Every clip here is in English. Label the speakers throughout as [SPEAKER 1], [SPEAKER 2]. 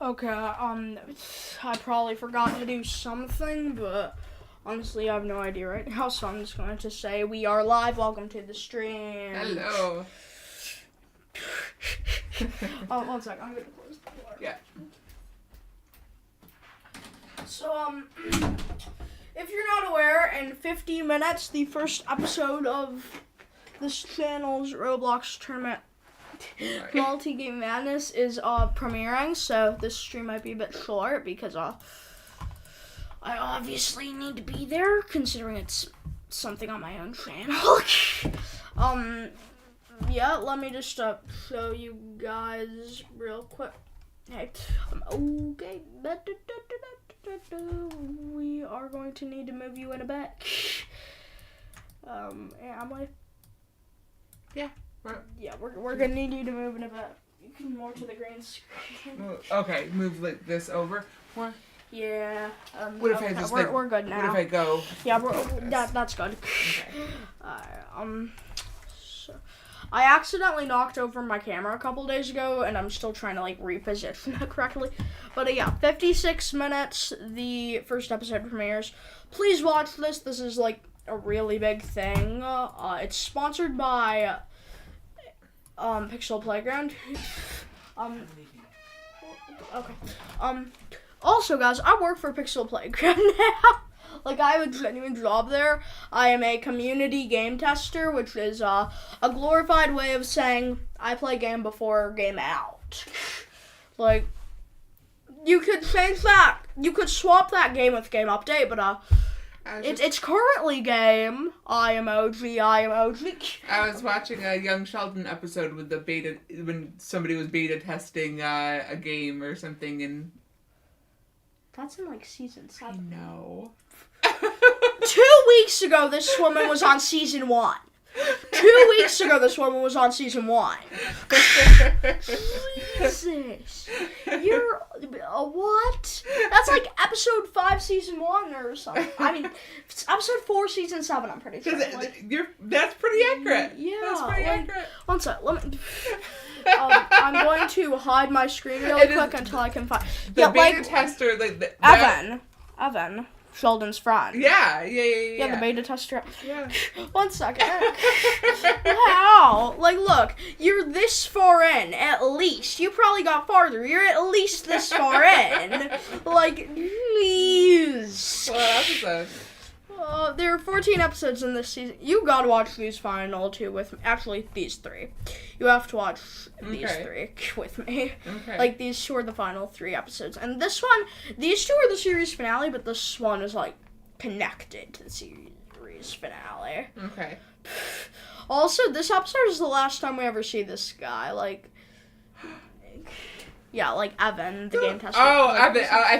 [SPEAKER 1] Okay, I probably forgot to do something, but honestly, I have no idea right now, so I'm just going to say we are live. Welcome to the stream.
[SPEAKER 2] Hello.
[SPEAKER 1] Oh, 1 second. I'm going to close the door.
[SPEAKER 2] Yeah.
[SPEAKER 1] So, if you're not aware, in 50 minutes, the first episode of this channel's Roblox tournament Multi-Game Madness is premiering, so this stream might be a bit short because I obviously need to be there, considering it's something on my own channel. Yeah, let me just show you guys real quick. Hey, okay, we are going to need to move you in a bit. Am I?
[SPEAKER 2] Yeah.
[SPEAKER 1] Yeah, we're gonna need you to move in a bit. You can more to the green screen.
[SPEAKER 2] Okay, move like this over. What?
[SPEAKER 1] Yeah.
[SPEAKER 2] What if I just
[SPEAKER 1] we're good now.
[SPEAKER 2] What if I go?
[SPEAKER 1] Yeah, that's good.
[SPEAKER 2] Okay.
[SPEAKER 1] So I accidentally knocked over my camera a couple days ago, and I'm still trying to reposition it correctly. But yeah, 56 minutes. The first episode premieres. Please watch this. This is a really big thing. It's sponsored by Pixel Playground. Okay. Also, guys, I work for Pixel Playground now. I have a genuine job there. I am a community game tester, which is a glorified way of saying I play game before game out. You could change that. You could swap that game with game update, but it's currently game. I emoji.
[SPEAKER 2] I was watching a Young Sheldon episode with the beta when somebody was beta testing a game or something, and
[SPEAKER 1] that's in season 7.
[SPEAKER 2] I know.
[SPEAKER 1] 2 weeks ago, this woman was on season 1. 2 weeks ago, this woman was on season 1. Jesus. You're... what? That's episode 5, season 1 or something. I mean, it's episode 4, season 7, I'm pretty sure.
[SPEAKER 2] That's pretty accurate.
[SPEAKER 1] Yeah.
[SPEAKER 2] That's pretty accurate.
[SPEAKER 1] One sec, let me... I'm going to hide my screen really quick until I can find...
[SPEAKER 2] The beta tester...
[SPEAKER 1] Evan. Sheldon's friend.
[SPEAKER 2] Yeah,
[SPEAKER 1] the beta tester.
[SPEAKER 2] Yeah.
[SPEAKER 1] 1 second. How? Look, you're this far in, at least. You probably got farther. You're at least this far in. Please.
[SPEAKER 2] Well, episode.
[SPEAKER 1] There are 14 episodes in this season. You gotta watch these final 2 with me. Actually, these 3. You have to watch these 3 with me.
[SPEAKER 2] Okay.
[SPEAKER 1] These 2 are the final 3 episodes. And this one, these 2 are the series finale, but this one is, connected to the series finale.
[SPEAKER 2] Okay.
[SPEAKER 1] Also, this episode is the last time we ever see this guy. Yeah, Evan, the game tester.
[SPEAKER 2] Oh, Evan. I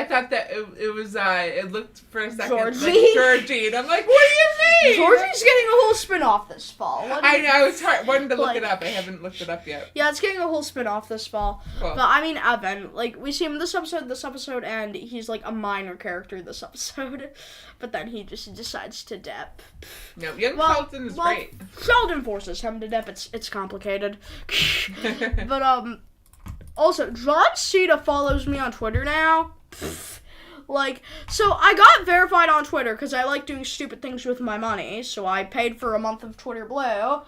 [SPEAKER 2] thought that it looked for a second
[SPEAKER 1] Georgie?
[SPEAKER 2] Georgie, and I'm like, what do you mean?
[SPEAKER 1] Georgie's getting a whole spin-off this fall.
[SPEAKER 2] I know, I was wanting to look it up. I haven't looked it up yet.
[SPEAKER 1] Yeah, it's getting a whole spin-off this fall.
[SPEAKER 2] Cool.
[SPEAKER 1] But, I mean, Evan, we see him this episode, and he's, a minor character this episode. But then he just decides to dip.
[SPEAKER 2] No, Sheldon is great. Sheldon
[SPEAKER 1] forces him to dip. It's complicated. But, also, John Cena follows me on Twitter now. So I got verified on Twitter because I like doing stupid things with my money. So I paid for a month of Twitter Blue.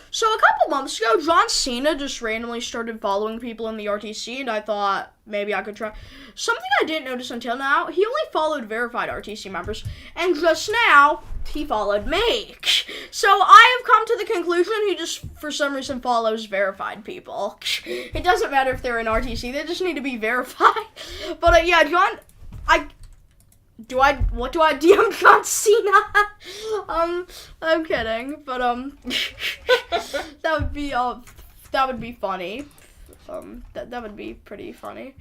[SPEAKER 1] So a couple months ago, John Cena just randomly started following people in the RTC, and I thought maybe I could try. Something I didn't notice until now, he only followed verified RTC members, and just now, he followed me. So I have come to the conclusion he just, for some reason, follows verified people. It doesn't matter if they're in RTC, they just need to be verified. But yeah, John, what do I DM John Cena? I'm kidding, but that would be funny. That would be pretty funny.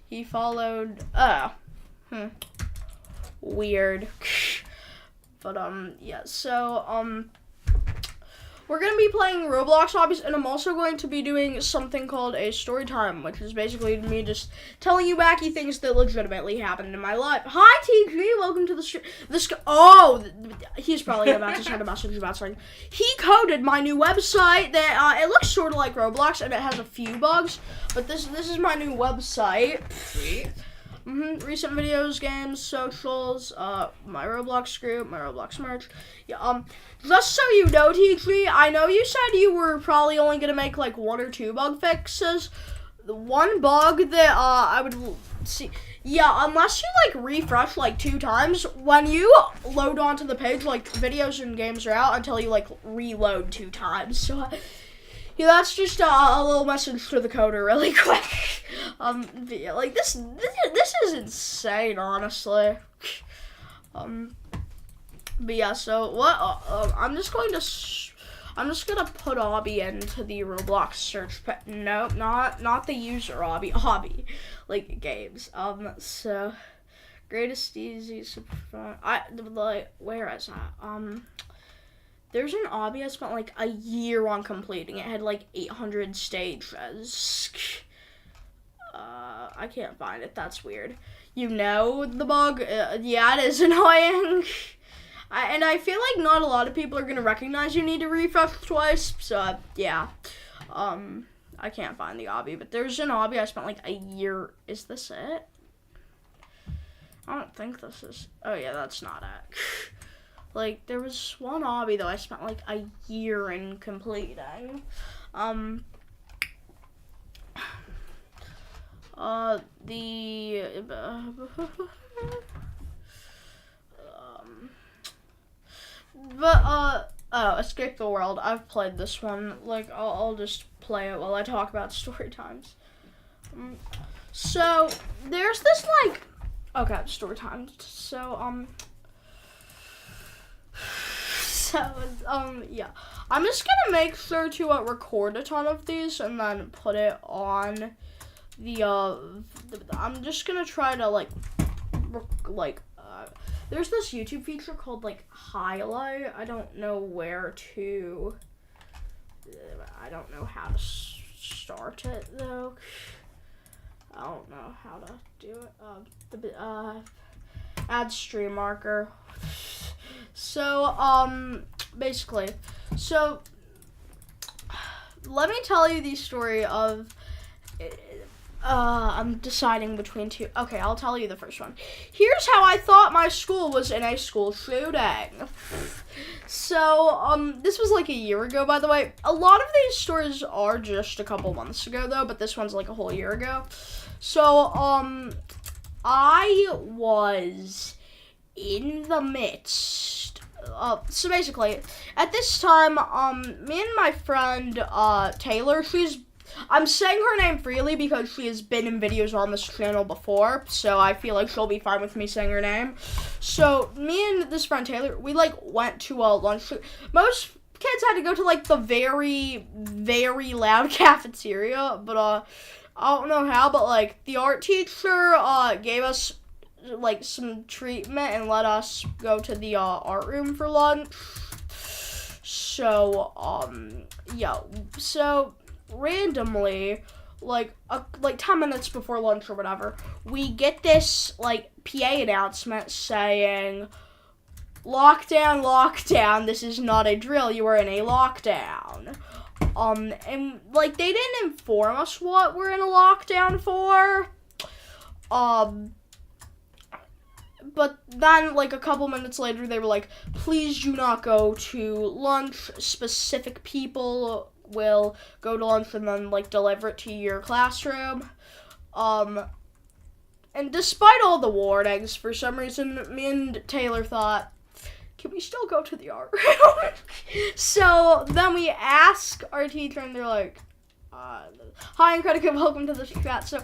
[SPEAKER 1] He followed weird. But yeah, so we're going to be playing Roblox hobbies, and I'm also going to be doing something called a story time, which is basically me just telling you wacky things that legitimately happened in my life. Hi, TG, welcome to the stream. he's probably about to send a message about something. He coded my new website that it looks sort of like Roblox and it has a few bugs, but this is my new website.
[SPEAKER 2] Sweet.
[SPEAKER 1] Recent videos, games, socials, my Roblox group, my Roblox merch. Yeah, just so you know, TG, I know you said you were probably only gonna make like 1 or 2 bug fixes. The one bug that I would see, yeah, unless you like refresh like 2 times, when you load onto the page, like videos and games are out until you like reload 2 times. So yeah, that's just a little message to the coder really quick. Yeah, like this is insane, honestly. But yeah, so what? I'm just gonna put Obby into the Roblox search. No, not the user Obby, like games. So greatest easy super fun. Where is that? There's an obby I spent like a year on completing. It had like 800 stages. I can't find it. That's weird. You know the bug? Yeah, it is annoying. And I feel like not a lot of people are gonna recognize you need to refresh twice. So yeah, I can't find the obby. But there's an obby I spent like a year. Is this it? I don't think this is. Oh yeah, that's not it. Like, there was one obby, though, I spent, like, a year in completing. Escape the World. I've played this one. Like, I'll just play it while I talk about story times. So, there's this, like, okay, story times. Yeah. I'm just gonna make sure to record a ton of these and then put it on the, I'm just gonna try to, there's this YouTube feature called, like, highlight. I don't know where to, I don't know how to start it, though. I don't know how to do it. Add stream marker. So, basically, let me tell you the story of, I'm deciding between 2. Okay, I'll tell you the first one. Here's how I thought my school was in a school shooting. So, this was like a year ago, by the way. A lot of these stories are just a couple months ago, though, but this one's like a whole year ago. So, I was in the midst. So basically, at this time, me and my friend, Taylor, I'm saying her name freely because she has been in videos on this channel before, so I feel like she'll be fine with me saying her name. So, me and this friend, Taylor, we, like, went to a lunch. Most kids had to go to, like, the very, very loud cafeteria, but, I don't know how, but, like, the art teacher, gave us, like, some treatment and let us go to the art room for lunch. So yeah, so randomly, like 10 minutes before lunch or whatever, we get this like PA announcement saying, lockdown, this is not a drill, you are in a lockdown. And like they didn't inform us what we're in a lockdown for. But then, like, a couple minutes later, they were like, please do not go to lunch. Specific people will go to lunch and then, like, deliver it to your classroom. And despite all the warnings, for some reason, me and Taylor thought, can we still go to the art room? So then we ask our teacher, and they're like, hi, Incredible, welcome to the chat. So,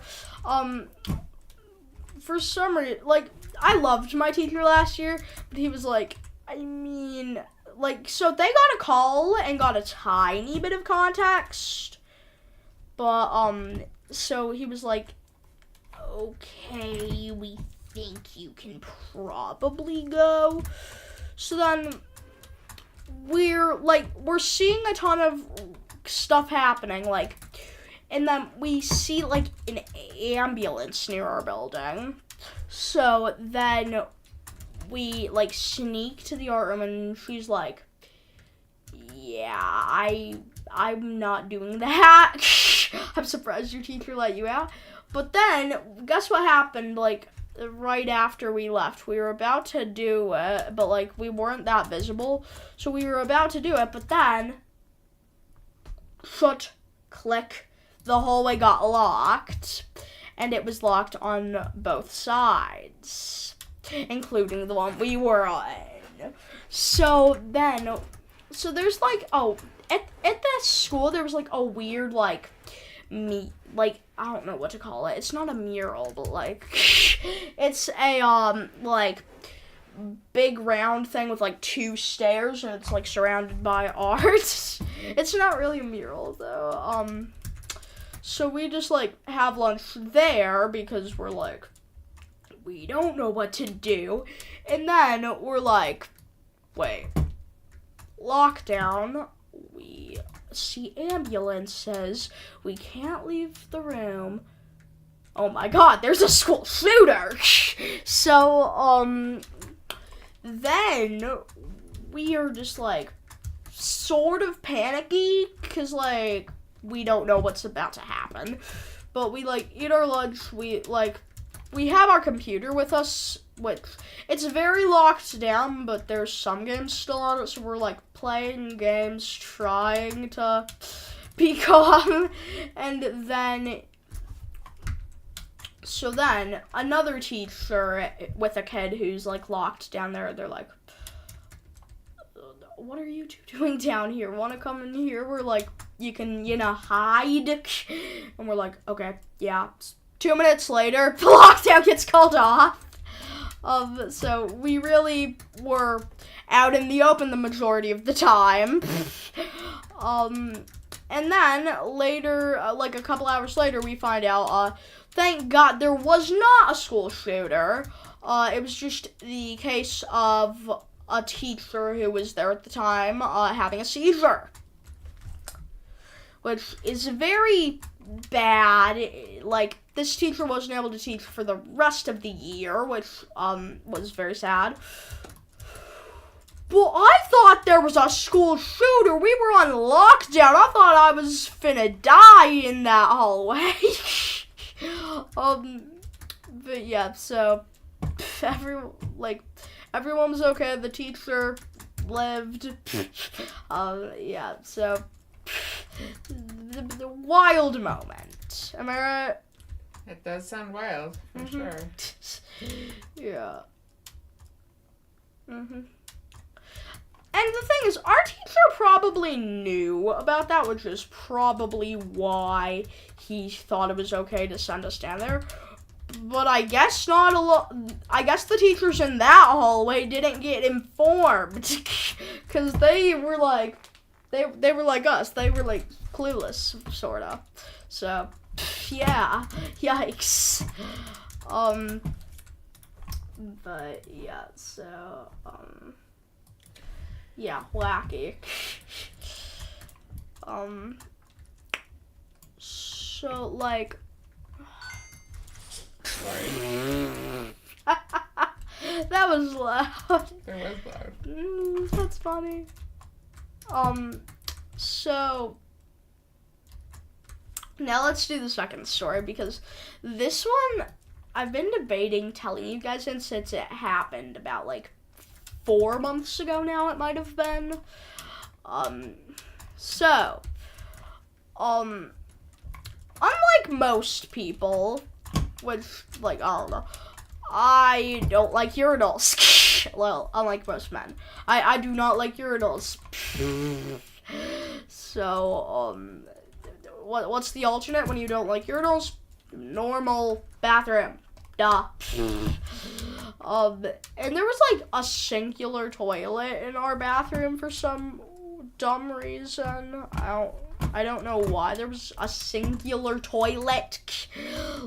[SPEAKER 1] for some reason, like, I loved my teacher last year, but he was like, I mean, like, so they got a call and got a tiny bit of context, but, so he was like, okay, we think you can probably go. So then we're seeing a ton of stuff happening, like, and then we see, like, an ambulance near our building. So then we like sneak to the art room, and she's like, yeah, I'm not doing that. I'm surprised your teacher let you out. But then, guess what happened, like, right after we left? We were about to do it, but, like, we weren't that visible. So we were about to do it, but then, shut, click, the hallway got locked. And it was locked on both sides, including the one we were on. So there's like, at that school, there was like a weird, like, I don't know what to call it. It's not a mural, but like, it's a, like, big round thing with like 2 stairs, and it's like surrounded by art. It's not really a mural though. So we just like have lunch there because we're like, we don't know what to do. And then we're like, wait, lockdown. We see ambulances. We can't leave the room. Oh my god, there's a school shooter. So, then we are just like sort of panicky because like we don't know what's about to happen. But we like eat our lunch. We have our computer with us, which it's very locked down, but there's some games still on it, so we're like playing games, trying to be calm. And then another teacher with a kid who's like locked down there, they're like, what are you two doing down here? Want to come in here? We're like, you can, hide. And we're like, okay, yeah. 2 minutes later, the lockdown gets called off. So we really were out in the open the majority of the time. And then later, like a couple hours later, we find out, thank God there was not a school shooter. It was just the case of a teacher who was there at the time having a seizure, which is very bad. Like, this teacher wasn't able to teach for the rest of the year, which was very sad. Well, I thought there was a school shooter. We were on lockdown. I thought I was finna die in that hallway. But yeah, so everyone was okay. The teacher lived. Yeah, so the wild moment. Am I right?
[SPEAKER 2] It does sound wild, for sure.
[SPEAKER 1] Yeah. And the thing is, our teacher probably knew about that, which is probably why he thought it was okay to send us down there. But I guess not a lot. I guess the teachers in that hallway didn't get informed, because they were like, they were like us. They were like clueless, sorta. So, yeah, yikes. But yeah, so yeah, wacky. So like.
[SPEAKER 2] Sorry.
[SPEAKER 1] That was loud.
[SPEAKER 2] It was loud.
[SPEAKER 1] That's funny. So now let's do the second story, because this one I've been debating telling you guys since it happened about like 4 months ago now, it might have been. So unlike most people, which, like, I don't know, I don't like urinals. Well, unlike most men, I do not like urinals. So, what's the alternate when you don't like urinals? Normal bathroom. Duh. And there was, like, a singular toilet in our bathroom for some dumb reason. I don't know why there was a singular toilet.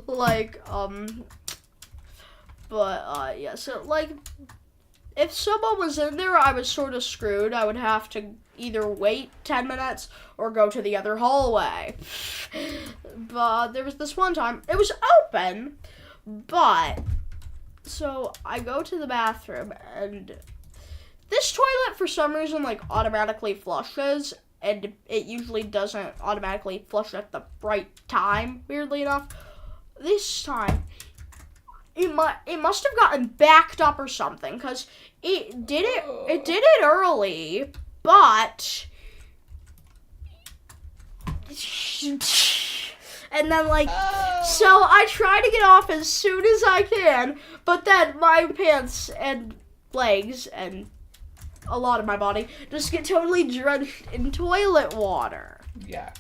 [SPEAKER 1] Like, but, yeah, so, like, if someone was in there, I was sort of screwed. I would have to either wait 10 minutes or go to the other hallway. But there was this one time, it was open, but So I go to the bathroom, and this toilet for some reason like automatically flushes, and it usually doesn't automatically flush at the right time, weirdly enough. This time it must have gotten backed up or something, because it did it early, but and then so I try to get off as soon as I can, but then my pants and legs and a lot of my body just get totally drenched in toilet water.
[SPEAKER 2] Yeah.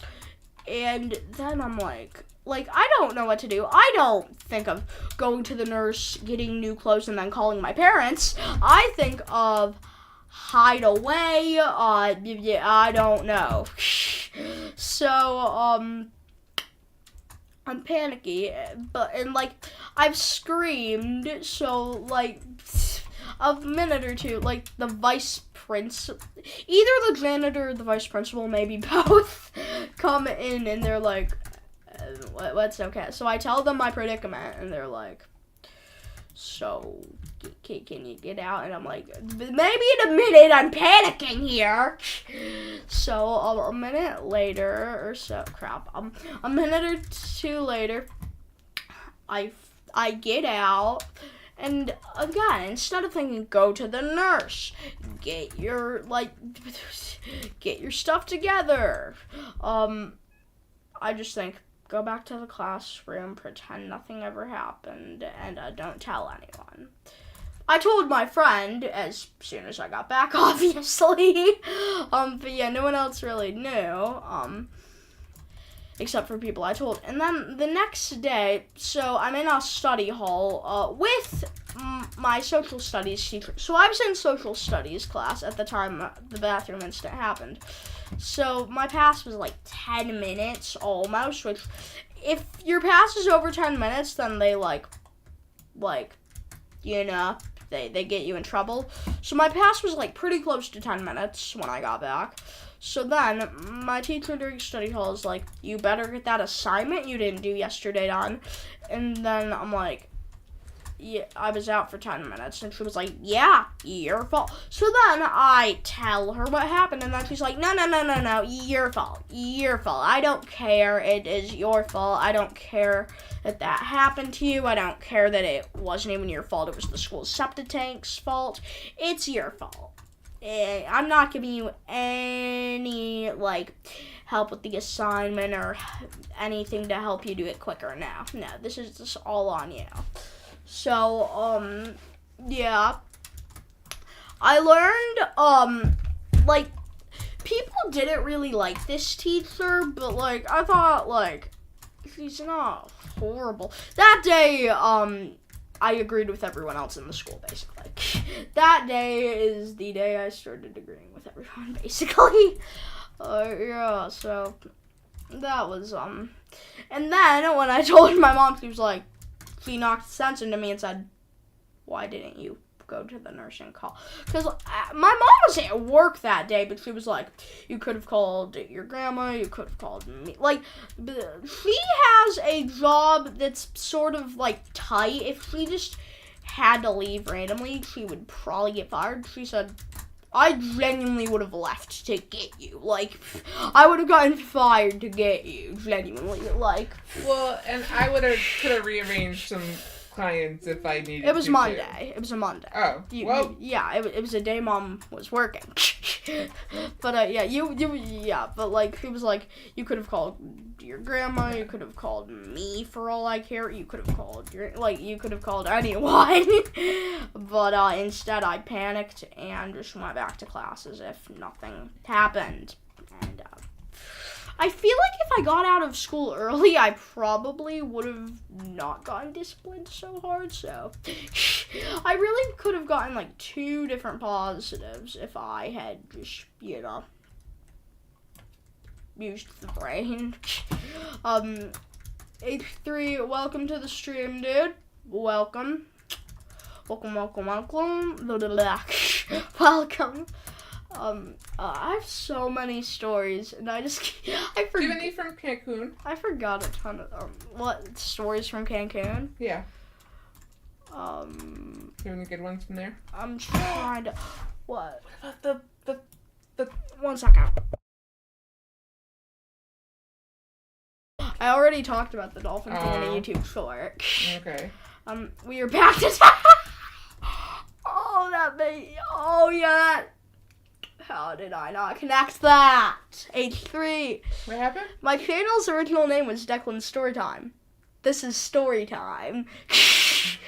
[SPEAKER 1] And then I'm like I don't know what to do. I don't think of going to the nurse, getting new clothes, and then calling my parents. I think of hide away. I don't know. So, I'm panicky, and I've screamed, so a minute or two, the vice principal, either the janitor or the vice principal, maybe both, come in, and they're like, what's okay? So I tell them my predicament, and they're like, so can you get out? And I'm like, maybe in a minute, I'm panicking here. So a minute later or so, a minute or two later, I get out, and again, instead of thinking go to the nurse, get your stuff together, I just think go back to the classroom, pretend nothing ever happened, and don't tell anyone. I told my friend as soon as I got back, obviously. But yeah, no one else really knew, except for people I told. And then the next day, so I'm in a study hall with my social studies teacher. So I was in social studies class at the time the bathroom incident happened. So my pass was 10 minutes almost, which if your pass is over 10 minutes, then they they get you in trouble. So my pass was pretty close to 10 minutes when I got back. So then my teacher during study hall is like, you better get that assignment you didn't do yesterday done. And then I'm like, yeah, I was out for 10 minutes. And she was like, yeah, your fault. So then I tell her what happened, and then she's like, no, your fault. I don't care. It is your fault. I don't care that happened to you. I don't care that it wasn't even your fault. It was the school's septic tank's fault. It's your fault. I'm not giving you any, help with the assignment or anything to help you do it quicker now. No, this is just all on you. So, yeah. I learned, people didn't really like this teacher, but, I thought, she's not horrible. That day, I agreed with everyone else in the school, basically. That day is the day I started agreeing with everyone, basically. Yeah, so that was, and then when I told my mom, she knocked sense into me and said, why didn't you go to the nursing call? Because my mom was at work that day, but she was like, you could have called your grandma, you could have called me. She has a job that's sort of, tight. If she just had to leave randomly, she would probably get fired. She said, I genuinely would have left to get you. I would have gotten fired to get you, genuinely.
[SPEAKER 2] Well, and I could have rearranged some clients if I needed to.
[SPEAKER 1] It was Monday. Too. It was a Monday.
[SPEAKER 2] Oh,
[SPEAKER 1] it was a day Mom was working. But yeah, but he was like, you could have called your grandma, you could have called me for all I care, you could have called you could have called anyone. But instead I panicked and just went back to class as if nothing happened. And I feel like if I got out of school early, I probably would have not gotten disciplined so hard. So I really could have gotten 2 different positives if I had just, used the brain. H3, welcome to the stream, dude. Welcome. Welcome. I have so many stories, and I forgot.
[SPEAKER 2] Do you have any from Cancun?
[SPEAKER 1] I forgot a ton of what stories from Cancun.
[SPEAKER 2] Yeah. You have any good ones from there?
[SPEAKER 1] I'm trying to. What?
[SPEAKER 2] The
[SPEAKER 1] 1 second. I already talked about the dolphin thing in a YouTube short.
[SPEAKER 2] Okay.
[SPEAKER 1] We are back to. Oh yeah. How did I not connect that? H3.
[SPEAKER 2] What happened?
[SPEAKER 1] My channel's original name was Declan's Storytime. This is Storytime.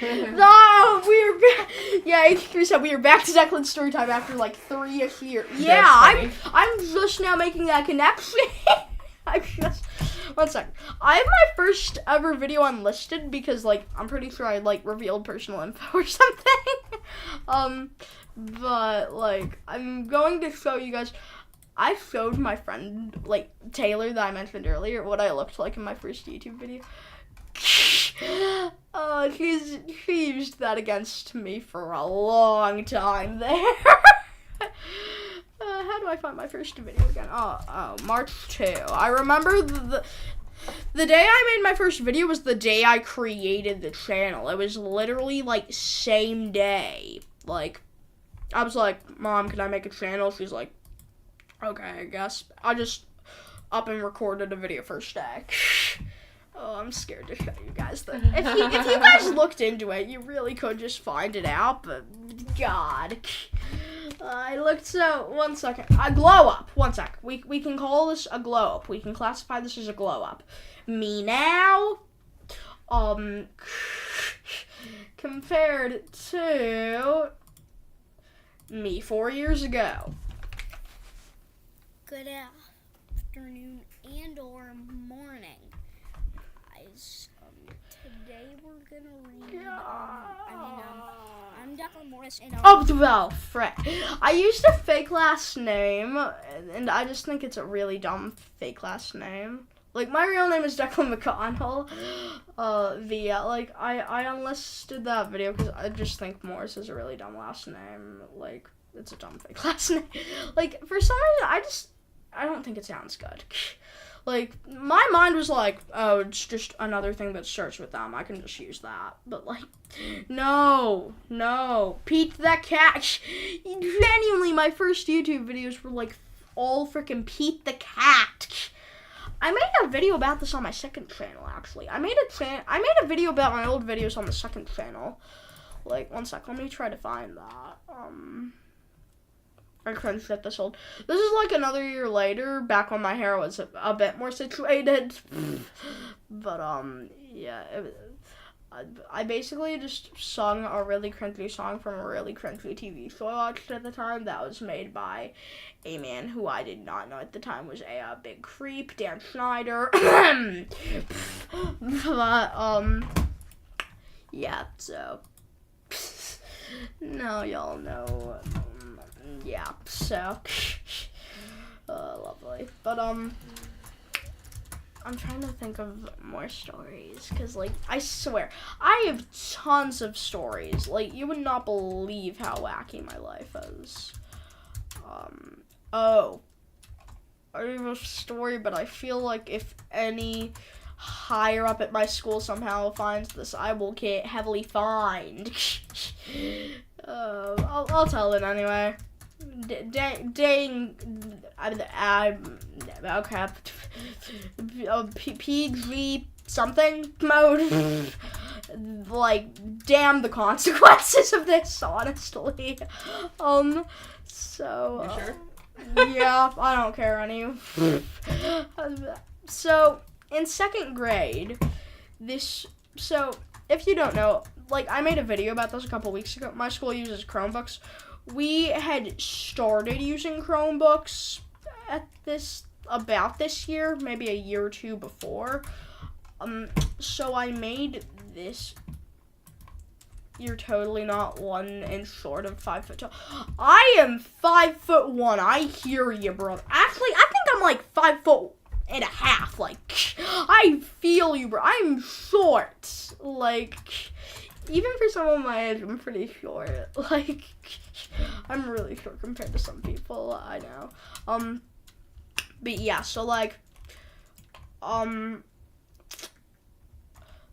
[SPEAKER 1] No, we are back. Yeah, H3 said we are back to Declan's Storytime after like 3-ish years. Yeah, I'm just now making that connection. One sec. I have my first ever video unlisted because like I'm pretty sure I like revealed personal info or something. But like I'm going to show you guys. I showed my friend like Taylor that I mentioned earlier what I looked like in my first YouTube video. She used that against me for a long time there. How do I find my first video again? March 2. I remember the day I made my first video was the day I created the channel. It was literally like same day. Like, I was like, Mom, can I make a channel? She's like, okay, I guess. I just up and recorded a video first day. Oh, I'm scared to show you guys that. If you guys looked into it, you really could just find it out, but God. I looked so, 1 second. A glow up. 1 sec. We can call this a glow up. We can classify this as a glow up. Me now, compared to me 4 years ago.
[SPEAKER 3] Good afternoon and or morning. Guys, today we're gonna read, I'm Declan Morris and
[SPEAKER 1] well, Fred. I used a fake last name, and I just think it's a really dumb fake last name. Like, my real name is Declan McConnell. I unlisted that video because I just think Morris is a really dumb last name. Like, it's a dumb fake last name. Like, for some reason, I don't think it sounds good. Like, my mind was like, oh, it's just another thing that starts with them. I can just use that. But, like, no. Pete the Cat. Genuinely, my first YouTube videos were, like, all freaking Pete the Cat. I made a video about this on my second channel, actually. I made a video about my old videos on the second channel. Like, 1 sec. Let me try to find that. I cringed at this old. This is like another year later, back when my hair was a bit more situated. But, yeah. I basically just sung a really cringy song from a really cringy TV show I watched at the time that was made by a man who I did not know at the time was a big creep, Dan Schneider. But, yeah, so. Now y'all know. Yeah, so. Lovely. But, I'm trying to think of more stories, because, like, I swear, I have tons of stories. Like, you would not believe how wacky my life is. I have a story, but I feel like if any higher up at my school somehow finds this, I will get heavily fined. I'll tell it anyway. Okay. PG something mode. Like, damn the consequences of this, honestly. So.
[SPEAKER 2] You sure?
[SPEAKER 1] Yeah, I don't care anymore. So, in second grade, if you don't know, like, I made a video about this a couple weeks ago. My school uses Chromebooks. We had started using Chromebooks about this year, maybe a year or two before. So I made this. You're totally not 1 inch short of 5 foot tall. I am 5'1". I hear you, bro. Actually, I think I'm like 5'1.5". Like, I feel you, bro. I'm short. Like, even for someone my age, I'm pretty short. Like, I'm really short compared to some people. I know. But yeah, so like,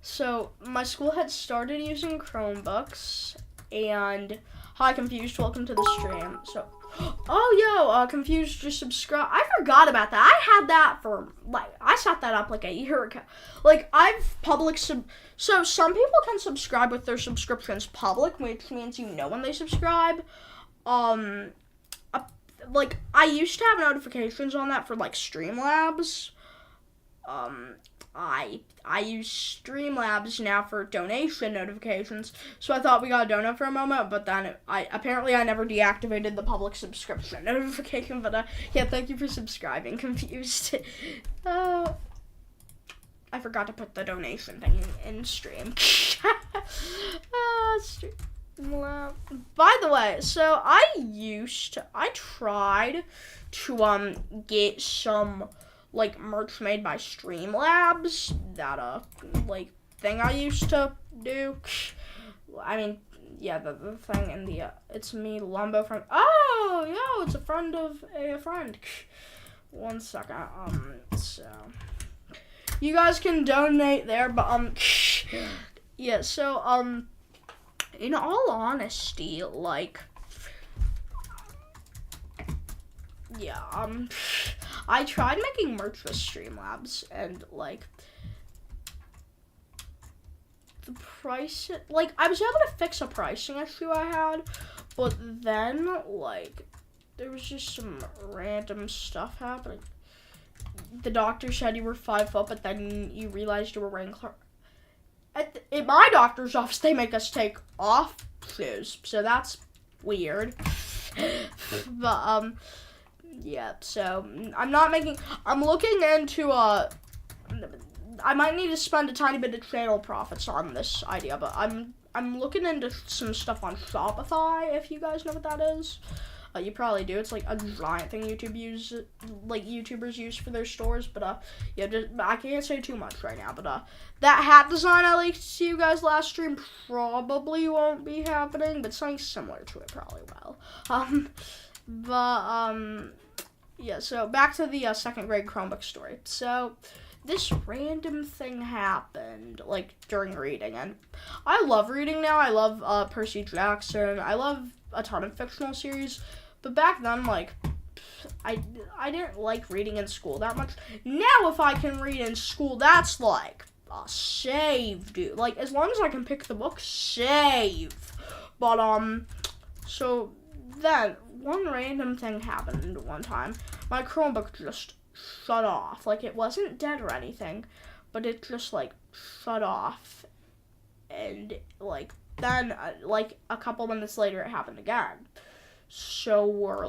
[SPEAKER 1] So my school had started using Chromebooks, and hi Confused, welcome to the stream. So, Confused, just subscribe. I forgot about that. I had that for I set that up like a year ago. Like I've so some people can subscribe with their subscriptions public, which means you know when they subscribe. I used to have notifications on that for like Streamlabs. I use Streamlabs now for donation notifications, so I thought we got a donut for a moment, but then I never deactivated the public subscription notification, but thank you for subscribing, Confused. I forgot to put the donation thing in stream. By the way, so I tried to get some like merch made by Streamlabs, that thing I used to do. I mean, yeah, the thing in the it's me, Lumbo from it's a friend of a friend. 1 second. So you guys can donate there, but in all honesty, I tried making merch with Streamlabs, and the price, I was able to fix a pricing issue I had, but then there was just some random stuff happening. The doctor said you were 5 foot, but then you realized you were wearing in my doctor's office, they make us take off shoes, so that's weird. But so I'm looking into I might need to spend a tiny bit of channel profits on this idea, but I'm looking into some stuff on Shopify, if you guys know what that is. You probably do. It's like a giant thing YouTubers use for their stores, but I can't say too much right now, but that hat design I leaked to you guys last stream probably won't be happening, but something similar to it probably will. So back to the 2nd grade Chromebook story. So this random thing happened during reading, and I love reading now. I love Percy Jackson. I love a ton of fictional series, but back then I didn't like reading in school that much. Now if I can read in school, that's a save, dude. As long as I can pick the book, save. But so then one random thing happened one time. My Chromebook just shut off. It wasn't dead or anything, but it just shut off, and then a couple minutes later it happened again. So we're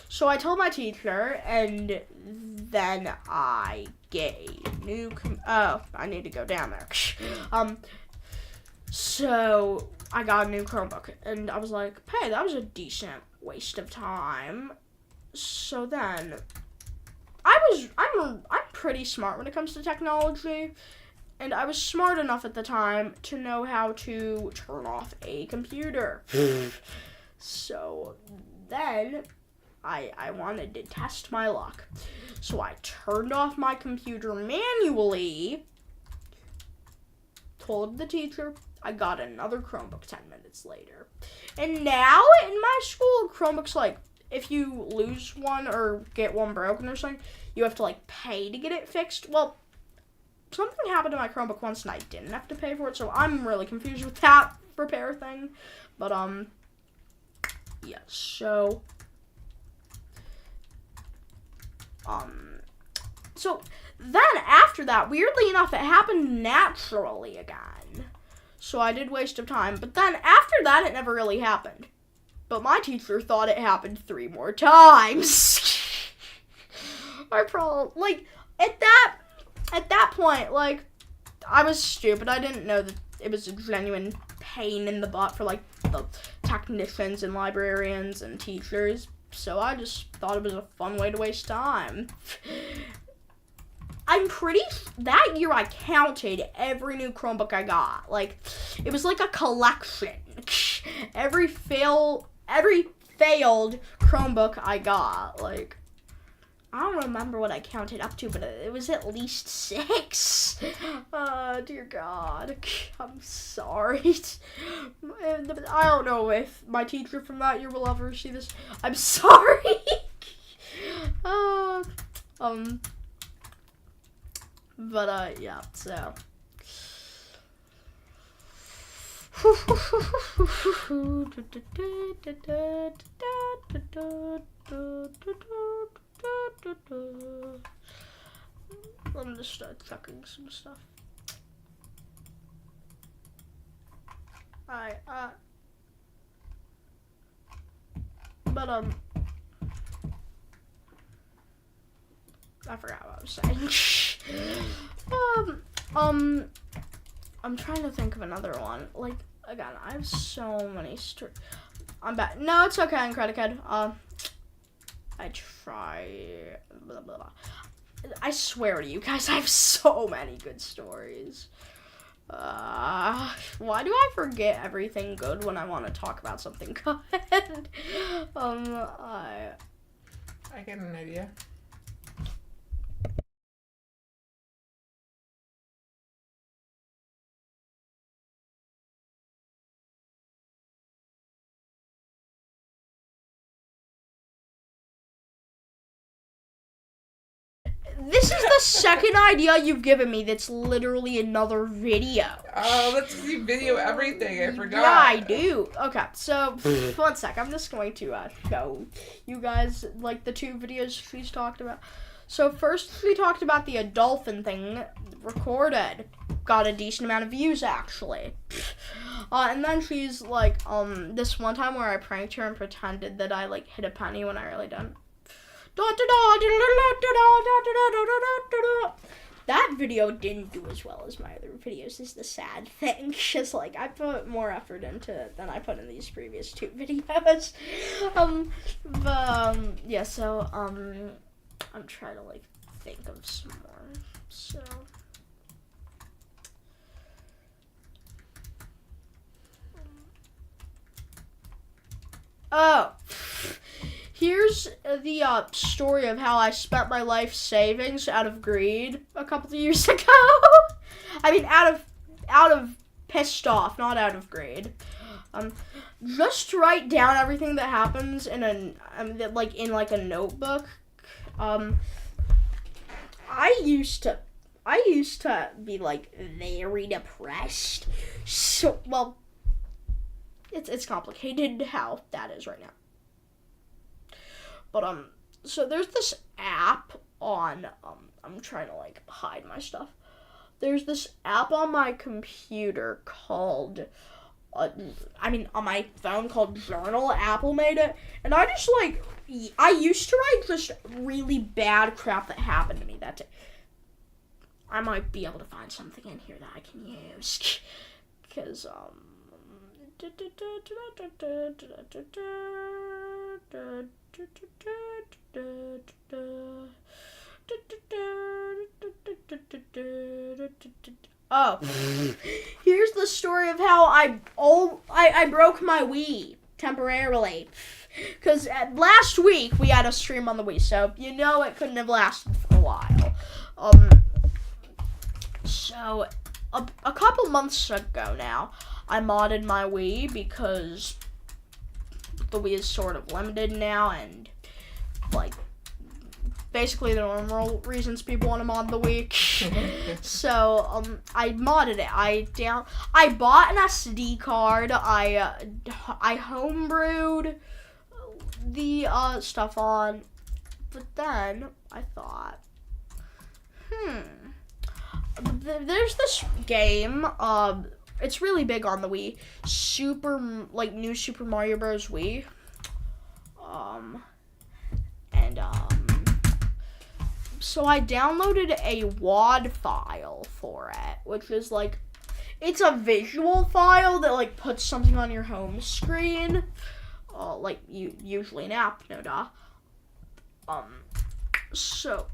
[SPEAKER 1] So I told my teacher, and then I get a new I need to go down there. So I got a new Chromebook, and I was like, hey, that was a decent waste of time. So then I'm pretty smart when it comes to technology, and I was smart enough at the time to know how to turn off a computer. So then I wanted to test my luck. So I turned off my computer manually, told the teacher. I got another Chromebook 10 minutes later. And now in my school, Chromebooks, if you lose one or get one broken or something, you have to, pay to get it fixed. Well, something happened to my Chromebook once and I didn't have to pay for it, so I'm really confused with that repair thing. But, so... So, then after that, weirdly enough, it happened naturally again. So I did waste of time, but then after that, it never really happened. But my teacher thought it happened 3 more times. I probably, at that point, I was stupid. I didn't know that it was a genuine pain in the butt for, the technicians and librarians and teachers. So I just thought it was a fun way to waste time. That year I counted every new Chromebook I got. It was like a collection. Every failed Chromebook I got. I don't remember what I counted up to, but it was at least 6. Dear God. I'm sorry. I don't know if my teacher from that year will ever see this. I'm sorry. Yeah, so. I'm just checking some stuff. I forgot what I was saying. I'm trying to think of another one. Like, again, I have so many I'm back. No, it's okay, Credit Kid. I try. Blah, blah, blah. I swear to you guys, I have so many good stories. Why do I forget everything good when I want to talk about something good? I
[SPEAKER 2] get an idea.
[SPEAKER 1] This is the second idea you've given me that's literally another video.
[SPEAKER 2] Oh, let's see video everything. I forgot.
[SPEAKER 1] Yeah, I do. Okay, so, 1 sec. I'm just going to show you guys, like, the 2 videos she's talked about. So, first we talked about the dolphin thing recorded. Got a decent amount of views, actually. And then she's, like, this one time where I pranked her and pretended that I, like, hit a penny when I really didn't. That video didn't do as well as my other videos, is the sad thing. Just like, I put more effort into it than I put in these previous 2 videos. Yeah, so, I'm trying to, like, think of some more, so. Oh. Here's the story of how I spent my life savings out of greed a couple of years ago. I mean, out of pissed off, not out of greed. Just write down everything that happens in a notebook. I used to be like very depressed. So, well, it's complicated how that is right now. But, so there's this app on, I'm trying to, like, hide my stuff. There's this app on my computer called, on my phone called Journal. Apple made it. And I just, like, I used to write just really bad crap that happened to me that day. I might be able to find something in here that I can use. Because, oh, here's the story of how I broke my Wii temporarily. Because last week we had a stream on the Wii, so you know it couldn't have lasted for a while. So a couple months ago now, I modded my Wii because the Wii is sort of limited now, and like basically the normal reasons people want to mod the Wii. So I modded it. I bought an SD card. I homebrewed the stuff on, but then I thought, there's this game. It's really big on the Wii. New Super Mario Bros. Wii. So I downloaded a WAD file for it, which is like, it's a visual file that like puts something on your home screen, like usually an app, no duh. So,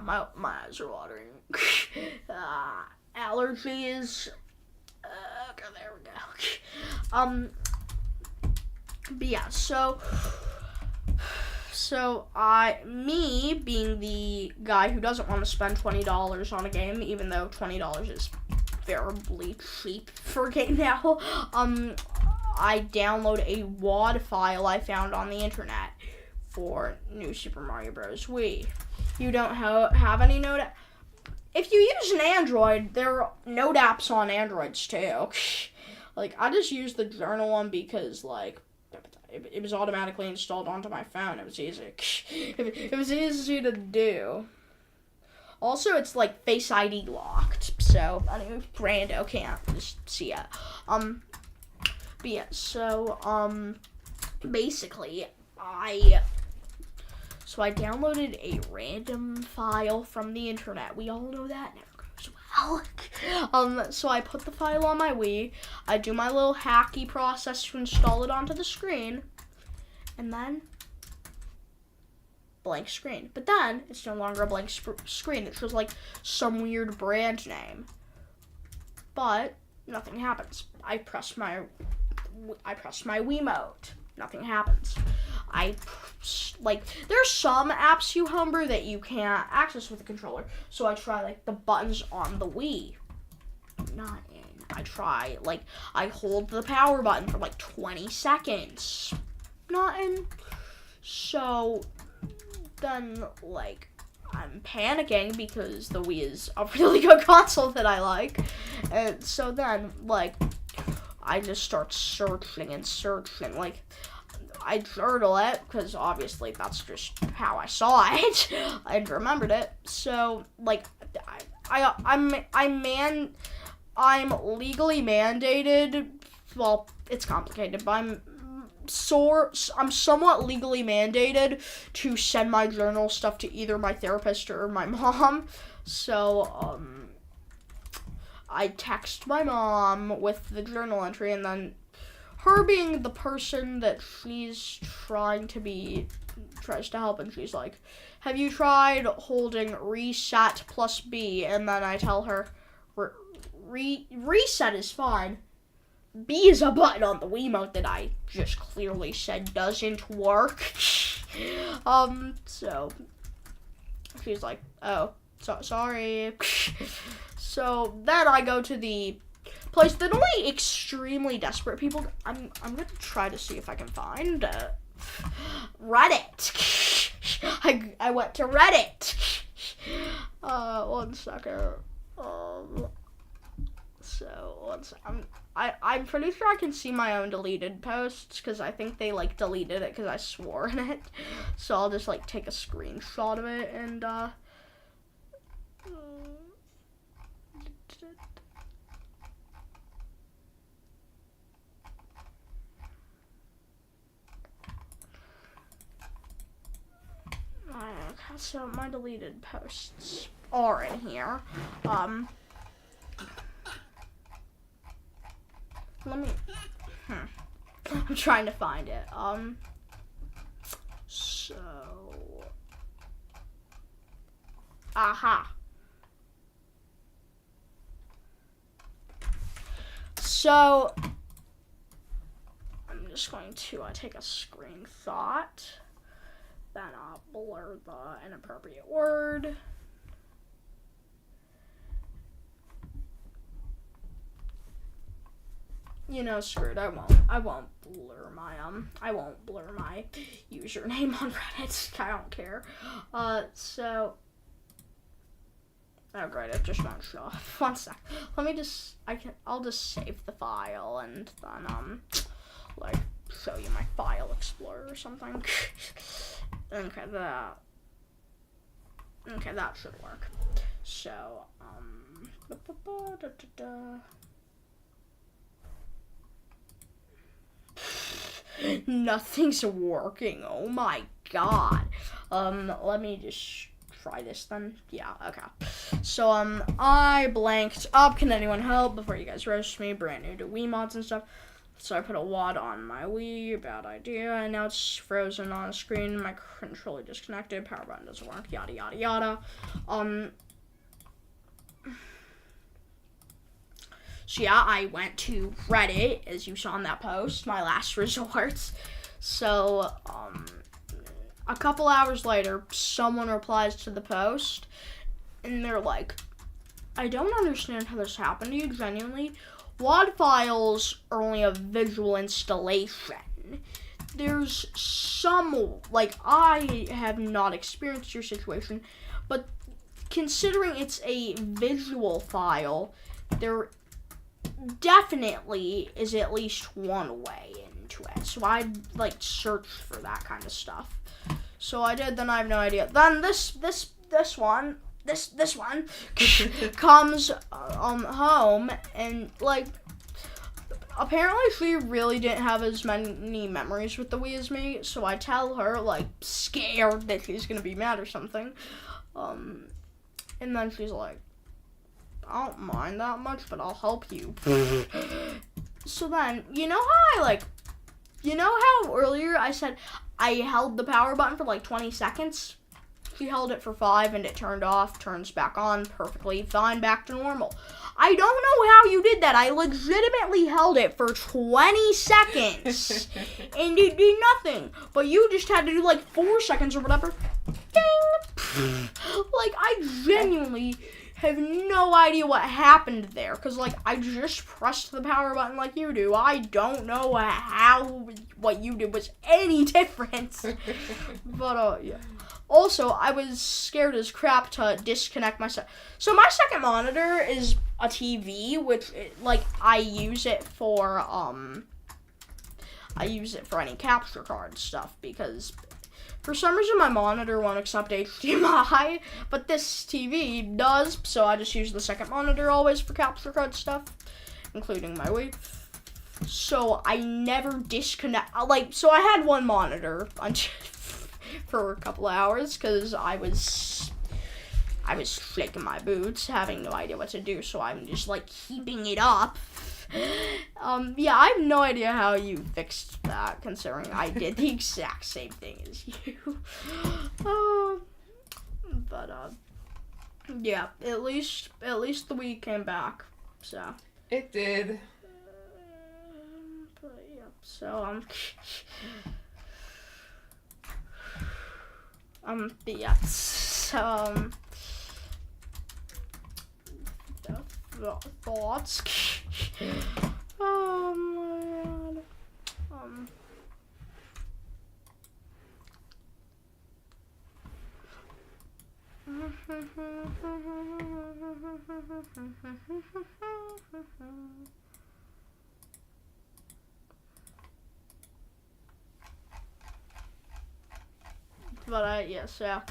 [SPEAKER 1] my eyes are watering. Allergies. Okay, there we go. But yeah, so So me being the guy who doesn't want to spend $20 on a game, even though $20 is terribly cheap for a game now, I download a WAD file I found on the internet for New Super Mario Bros. Wii. You don't have any Node. If you use an Android, there are Node apps on Androids too. Like, I just use the Journal one because, like, it was automatically installed onto my phone. It was easy. It was easy to do. Also, it's, like, Face ID locked. So, anyway, Brando can't just see it. But yeah, so, basically, I downloaded a random file from the internet. We all know that never goes well. So I put the file on my Wii. I do my little hacky process to install it onto the screen. And then, blank screen. But then, it's no longer a blank screen. It shows like some weird brand name. But, nothing happens. I press my Wiimote. Nothing happens. There's some apps, you Humber, that you can't access with a controller. So I try, like, the buttons on the Wii. Not in. I try, like, I hold the power button for, like, 20 seconds. Not in. So, then, like, I'm panicking because the Wii is a really good console that I like. And so then, like, I just start searching and searching. Like, I journal it because obviously that's just how I saw it. I remembered it. So, like, I'm legally mandated. Well, it's complicated, but I'm somewhat legally mandated to send my journal stuff to either my therapist or my mom. So, I text my mom with the journal entry, and then her being the person that she's tries to help, and she's like, have you tried holding reset plus B? And then I tell her, reset is fine. B is a button on the Wiimote that I just clearly said doesn't work. So she's like, oh, sorry. So then I go to the place that only extremely desperate people. I'm gonna try to see if I can find Reddit. I went to Reddit. 1 second. So 1 second. I'm pretty sure I can see my own deleted posts because I think they like deleted it because I swore in it. So I'll just like take a screenshot of it and so my deleted posts are in here. Let me. I'm trying to find it. So. Aha. So. I'm just going to take a screenshot. Then I'll blur the inappropriate word. You know, screw it. I won't blur my username on Reddit. I don't care. So. Oh great, it just won't show up. 1 sec. I'll just save the file and then like show you my file explorer or something. Okay, that should work. So, nothing's working. Oh my god. Let me just try this then. Yeah, okay. So, I blanked up. Can anyone help before you guys roast me? Brand new to Wii mods and stuff. So I put a WAD on my Wii, bad idea, and now it's frozen on screen, my controller disconnected, power button doesn't work, yada yada yada. So yeah, I went to Reddit, as you saw in that post, my last resort. So, a couple hours later, someone replies to the post, and they're like, I don't understand how this happened to you, genuinely. WAD files are only a visual installation. There's some, like, I have not experienced your situation, but considering it's a visual file, there definitely is at least one way into it. So I'd, like, search for that kind of stuff. So I did, then I have no idea. Then this one comes home, and, like, apparently she really didn't have as many memories with the Wii as me, so I tell her, like, scared that she's gonna be mad or something. And then she's like, I don't mind that much, but I'll help you. So then, you know how earlier I said I held the power button for like 20 seconds? She held it for 5 and it turned off, turns back on, perfectly fine, back to normal. I don't know how you did that. I legitimately held it for 20 seconds and it did nothing. But you just had to do like 4 seconds or whatever. Ding! Like, I genuinely have no idea what happened there. Because, like, I just pressed the power button like you do. I don't know how what you did was any different. But, yeah. Also, I was scared as crap to disconnect my So my second monitor is a TV, which, like, I use it for any capture card stuff, because for some reason my monitor won't accept HDMI, but this TV does, so I just use the second monitor always for capture card stuff, including my Wii. So I never disconnect, so I had one monitor for a couple hours, because I was shaking my boots, having no idea what to do, so I'm just, like, keeping it up. Yeah, I have no idea how you fixed that, considering I did the exact same thing as you. Yeah, at least the Wii came back, so.
[SPEAKER 2] It did.
[SPEAKER 1] But, yeah, so, yeah, so, thoughts. Oh my god. But yeah, so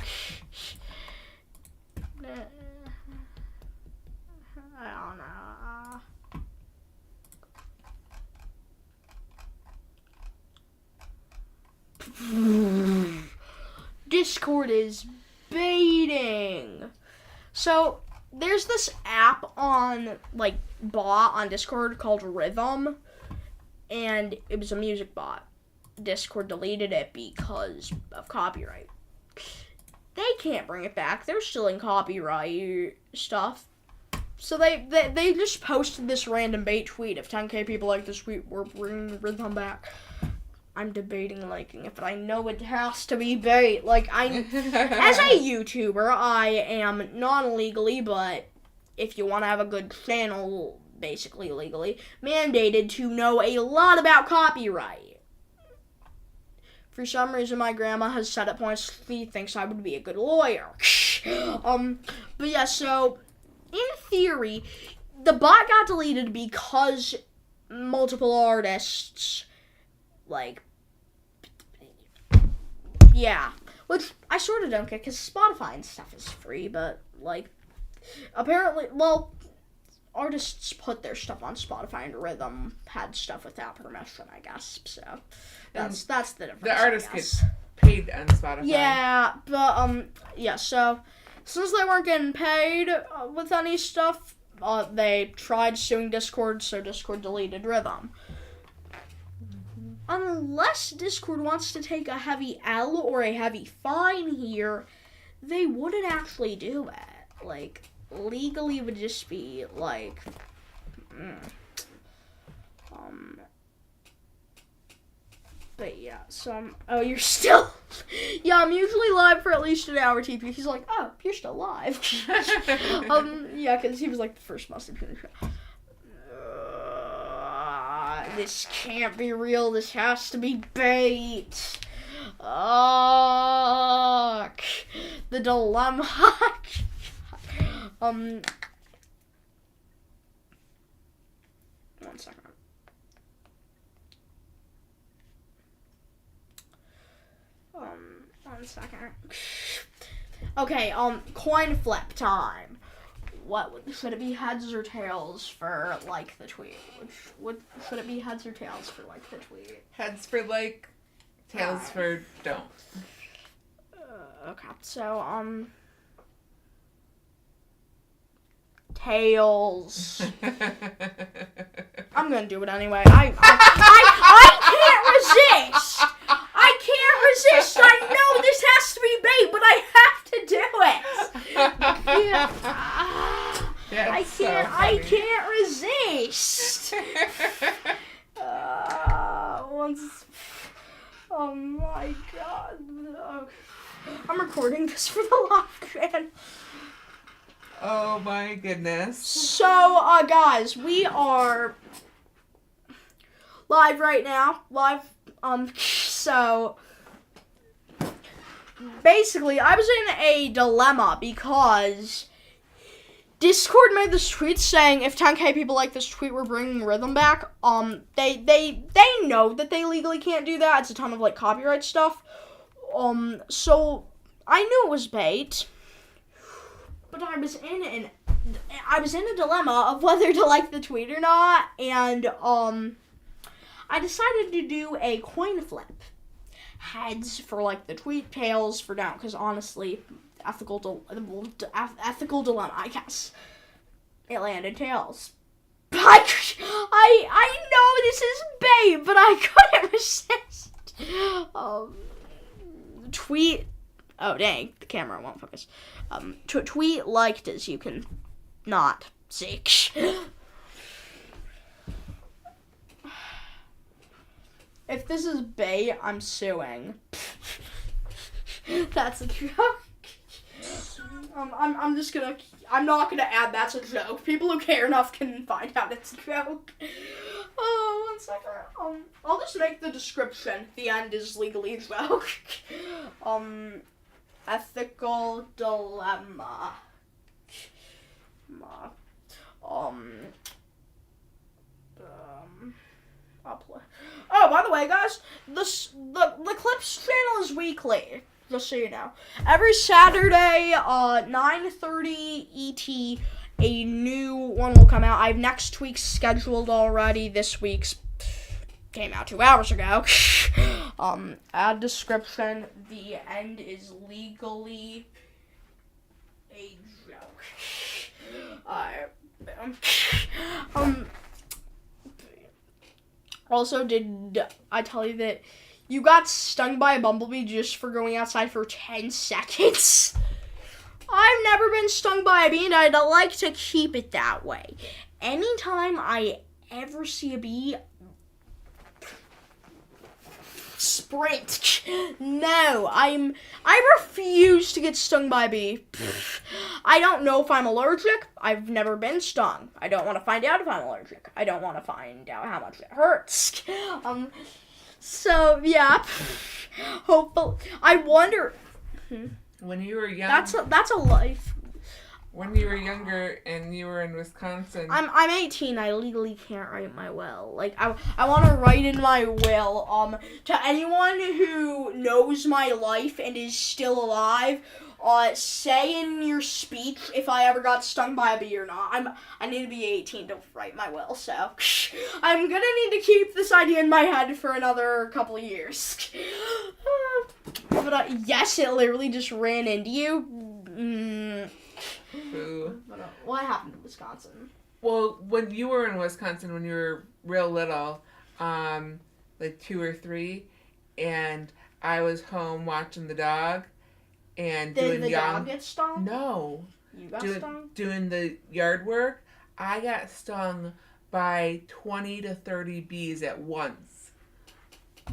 [SPEAKER 1] I don't know. Discord is baiting. So there's this app on, like, bot on Discord called Rhythm, and it was a music bot. Discord deleted it because of copyright. They can't bring it back. They're still in copyright stuff. So they just posted this random bait tweet. If 10k people like this tweet, we're bringing Rhythm back. I'm debating liking it, but I know it has to be bait. Like, as a YouTuber, I am non-legally, but if you want to have a good channel, basically legally, mandated to know a lot about copyright. For some reason, my grandma has said at points she thinks I would be a good lawyer. But yeah, so in theory, the bot got deleted because multiple artists, like, yeah, which I sort of don't get, because Spotify and stuff is free, but, like, apparently, well, artists put their stuff on Spotify, and Rhythm had stuff without permission, I guess, so that's the difference.
[SPEAKER 2] The artists get paid on Spotify.
[SPEAKER 1] Yeah, but, yeah, so since they weren't getting paid with any stuff, they tried suing Discord, so Discord deleted Rhythm. Unless Discord wants to take a heavy L or a heavy fine here, they wouldn't actually do it. Like, legally would just be, like, But yeah, so oh, you're still. Yeah, I'm usually live for at least an hour. TP. He's like, oh, you're still live. Yeah, because he was like the first mustard in the show. This can't be real. This has to be bait. The dilemma. One second. One second. Okay, coin flip time. Should it be heads or tails for like the tweet? Should it be heads or tails for like the tweet?
[SPEAKER 2] Heads for like, tails for don't.
[SPEAKER 1] Okay, so tails. I'm gonna do it anyway. I can't resist. I can't resist. I know this has to be bait, but I have to do it. Yeah. I can't resist. Oh my god. I'm recording this for the live fan.
[SPEAKER 2] Oh my goodness.
[SPEAKER 1] So, guys, we are live right now. So basically, I was in a dilemma because Discord made this tweet saying if 10k people like this tweet, we're bringing rhythm back. They know that they legally can't do that. It's a ton of like copyright stuff. So I knew it was bait, but I was in a dilemma of whether to like the tweet or not, and I decided to do a coin flip. Heads for like the tweet, tails for down, because honestly, ethical dilemma, I guess. It landed tails. I know this is bait, but I couldn't resist. Tweet. Oh dang, the camera won't focus. Tweet liked as you can not see. If this is bait, I'm suing. That's a joke. I'm not gonna add that's a joke. People who care enough can find out it's a joke. Oh, 1 second. I'll just make the description. The end is legally a joke. Ethical dilemma. I'll play. Oh, by the way, guys, the Clips channel is weekly. Just so you know, every Saturday, 9:30 ET, a new one will come out. I have next week's scheduled already. This week's came out 2 hours ago. Add description. The end is legally a joke. Also, did I tell you that you got stung by a bumblebee just for going outside for 10 seconds? I've never been stung by a bee, and I'd like to keep it that way. Anytime I ever see a bee, sprint. No, I refuse to get stung by a bee. I don't know if I'm allergic. I've never been stung. I don't want to find out if I'm allergic. I don't want to find out how much it hurts. So yeah. Hopefully, I wonder.
[SPEAKER 2] When you were young.
[SPEAKER 1] That's a life.
[SPEAKER 2] When you were younger and you were in Wisconsin.
[SPEAKER 1] I'm 18. I legally can't write my will. Like I want to write in my will. To anyone who knows my life and is still alive, say in your speech if I ever got stung by a bee or not. I need to be 18 to write my will, so I'm gonna need to keep this idea in my head for another couple of years. But yes, it literally just ran into you.
[SPEAKER 2] Boo.
[SPEAKER 1] What happened in Wisconsin?
[SPEAKER 2] Well, when you were in Wisconsin, when you were real little, like 2 or 3, and I was home watching the dog, and
[SPEAKER 1] Did the dog get stung?
[SPEAKER 2] No.
[SPEAKER 1] You got stung?
[SPEAKER 2] Doing the yard work, I got stung by 20 to 30 bees at once.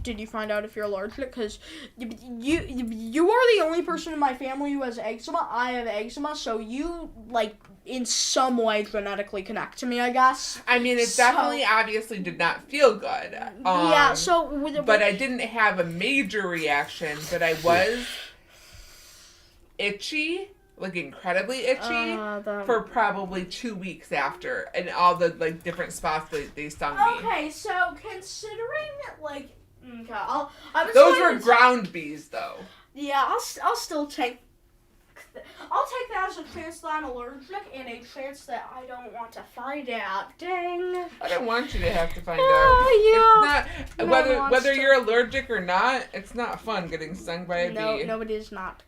[SPEAKER 1] did you find out if you're allergic? Because you are the only person in my family who has eczema. I have eczema, so you, like, in some way genetically connect to me, I guess.
[SPEAKER 2] I mean, it definitely obviously did not feel good.
[SPEAKER 1] Yeah, so...
[SPEAKER 2] But I didn't have a major reaction, but I was itchy, like incredibly itchy, for probably 2 weeks after, and all the, like, different spots that they stung me.
[SPEAKER 1] Okay, so considering, like... Okay,
[SPEAKER 2] those were ground bees, though.
[SPEAKER 1] Yeah, I'll still take... I'll take that as a chance that I'm allergic and a chance that I don't want to find out. Dang.
[SPEAKER 2] I don't want you to have to find out.
[SPEAKER 1] Yeah.
[SPEAKER 2] It's not whether you're allergic or not. It's not fun getting stung by a bee.
[SPEAKER 1] No, nobody is not.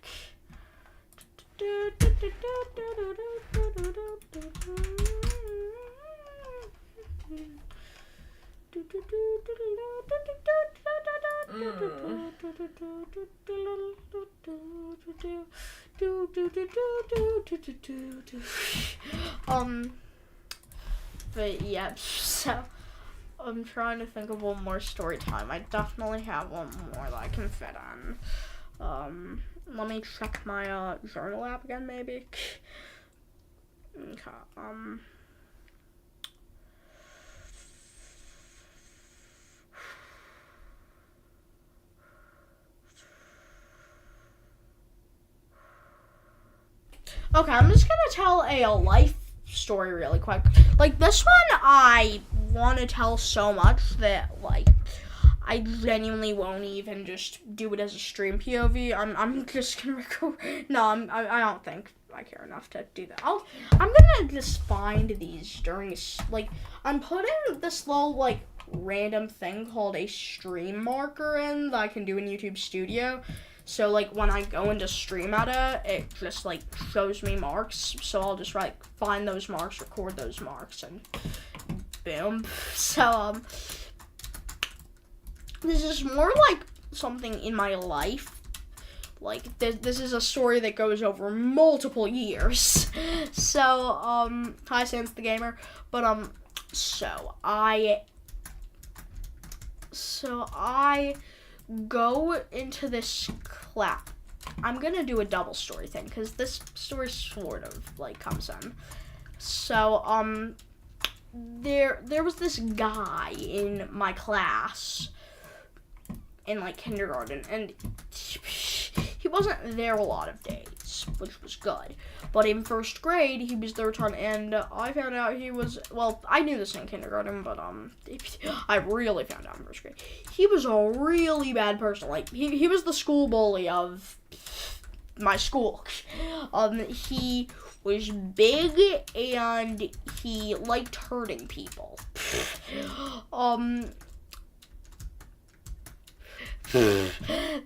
[SPEAKER 1] But yeah, so I'm trying to think of one more story time. I definitely have one more that I can fit on. Let me check my journal app again, maybe. Okay. Okay, I'm just gonna tell a life story really quick. Like, this one I want to tell so much that, like, I genuinely won't even just do it as a stream POV. I'm just gonna record. No, I don't think I care enough to do that. I'm gonna just find these during, like, I'm putting this little, like, random thing called a stream marker in that I can do in YouTube Studio. So, like, when I go into stream at it just, like, shows me marks. So I'll just, like, find those marks, record those marks, and boom. So, this is more like something in my life. Like, this is a story that goes over multiple years. So, hi, Sans the Gamer. But, so I go into this class. I'm gonna do a double story thing, because this story sort of, like, comes in. So, there was this guy in my class in, like, kindergarten, and he wasn't there a lot of days, which was good. But in first grade, he was there a ton, and I found out he was, well, I knew this in kindergarten, but, I really found out in first grade. He was a really bad person. Like, he was the school bully of my school. He was big, and he liked hurting people.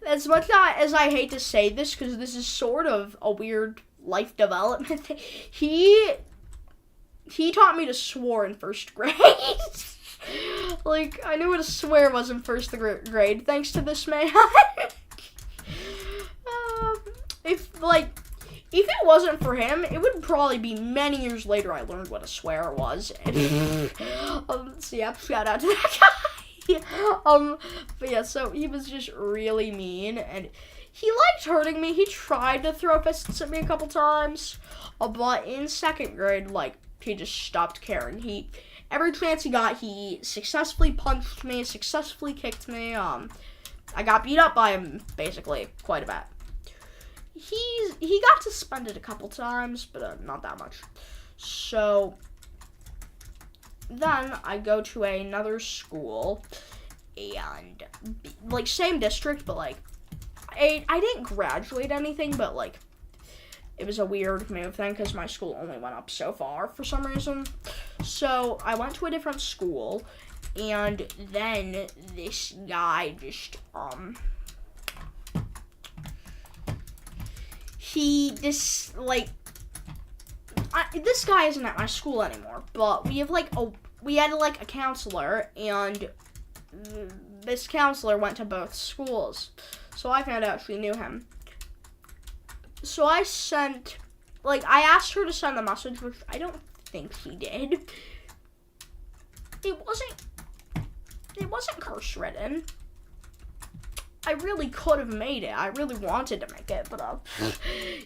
[SPEAKER 1] As much as I hate to say this, because this is sort of a weird life development thing, he taught me to swear in first grade. Like, I knew what a swear was in first grade, thanks to this man. If it wasn't for him, it would probably be many years later I learned what a swear was. And, so yeah, shout out to that guy. But yeah, so he was just really mean, and he liked hurting me. He tried to throw fists at me a couple times, but in second grade, like, he just stopped caring. Every chance he got, he successfully punched me, successfully kicked me. I got beat up by him, basically, quite a bit. He got suspended a couple times, but not that much. So then I go to another school, and, like, same district, but, like, I didn't graduate anything, but, like, it was a weird move thing, because my school only went up so far for some reason. So I went to a different school, and then this guy just, this guy isn't at my school anymore, but we had a counselor, and this counselor went to both schools, so I found out she knew him. So I asked her to send a message, which I don't think she did. It wasn't curse written. I really could have made it. I really wanted to make it, but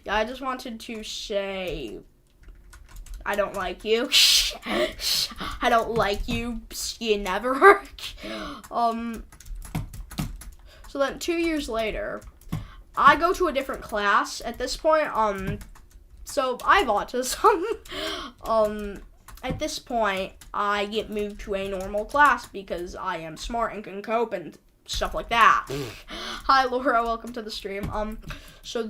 [SPEAKER 1] yeah, I just wanted to say I don't like you. I don't like you. You never. So then 2 years later, I go to a different class. At this point, so I have autism. At this point, I get moved to a normal class because I am smart and can cope and stuff like that. Hi, Laura. Welcome to the stream. So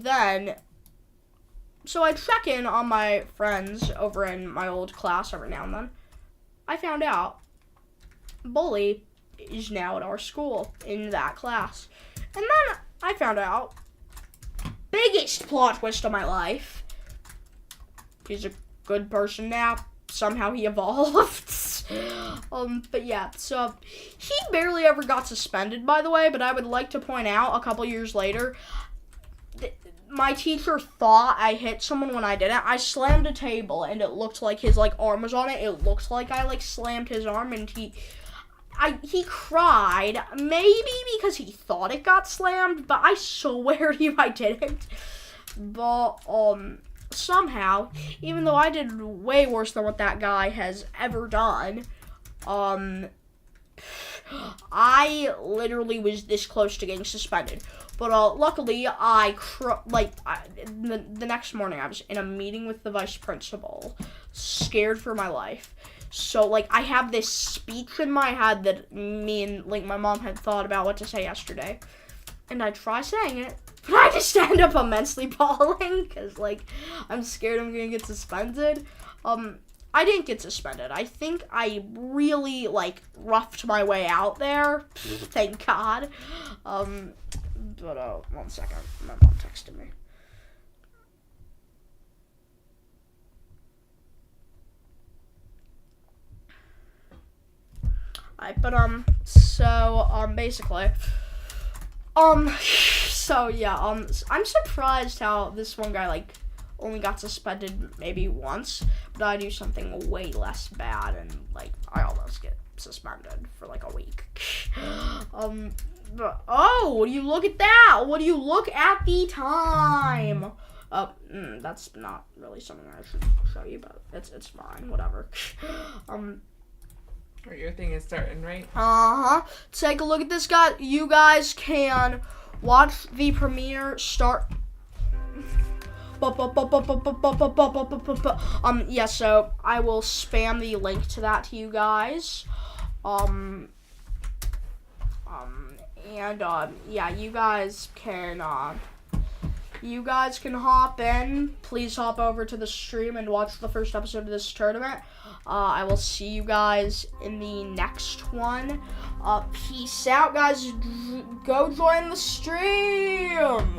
[SPEAKER 1] I check in on my friends over in my old class every now and then. I found out Bully is now at our school in that class. And then I found out, biggest plot twist of my life, he's a good person now. Somehow he evolved. But yeah, so he barely ever got suspended, by the way, but I would like to point out a couple years later, my teacher thought I hit someone when I didn't. I slammed a table and it looked like his arm was on it. It looked like I slammed his arm, and he cried, maybe because he thought it got slammed, but I swear to you I didn't. But somehow, even though I did way worse than what that guy has ever done, I literally was this close to getting suspended. But luckily, the next morning, I was in a meeting with the vice principal, scared for my life. So, I have this speech in my head that me and, my mom had thought about what to say yesterday. And I try saying it, but I just end up immensely bawling because, I'm scared I'm going to get suspended. I didn't get suspended. I think I really, roughed my way out there. Thank God. But, 1 second. My mom texted me. Basically, so yeah, I'm surprised how this one guy, only got suspended maybe once, but I do something way less bad, and, I almost get suspended for, a week. But, would you look at that? Would you look at the time? That's not really something I should show you, but it's fine, whatever.
[SPEAKER 2] Your thing is starting, right?
[SPEAKER 1] Take a look at this, guy. You guys can watch the premiere start. Yeah, so I will spam the link to that to you guys. Yeah, you guys can hop in. Please hop over to the stream and watch the first episode of this tournament. I will see you guys in the next one. Peace out, guys. Go join the stream.